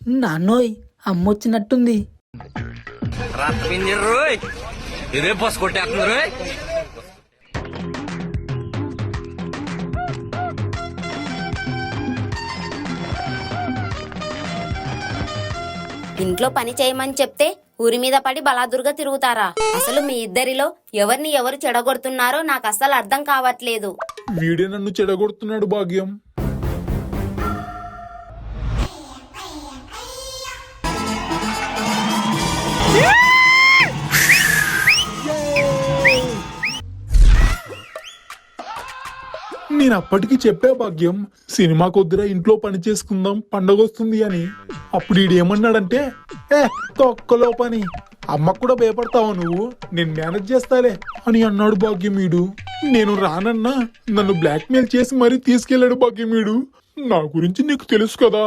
నాన్నోయ్ అమ్మొచ్చినట్టుంది. ఇదే బస్ కొట్టేస్తున్నారు. ఇంట్లో పని చేయమని చెప్తే ఊరి మీద పడి బలాదురుగా తిరుగుతారా? అసలు మీ ఇద్దరిలో ఎవరిని ఎవరు చెడగొడుతున్నారో నాకు అస్సలు అర్థం కావట్లేదు. వీడే నన్ను చెడగొడుతున్నాడు భాగ్యం. నేను అప్పటికి చెప్పా భాగ్యం, సినిమాకొద్దురా ఇంట్లో పని చేసుకుందాం పండగ వస్తుంది అని. అప్పుడు ఈడేమన్నాడంటే, తొక్కలో పని, అమ్మకు కూడా భయపడతావా నువ్వు, నేను మేనేజ్ చేస్తాలే అని అన్నాడు భాగ్యం. వీడు నేను రానన్నా నన్ను బ్లాక్మెయిల్ చేసి మరీ తీసుకెళ్లాడు భాగ్యం. వీడు నా గురించి నీకు తెలుసు కదా.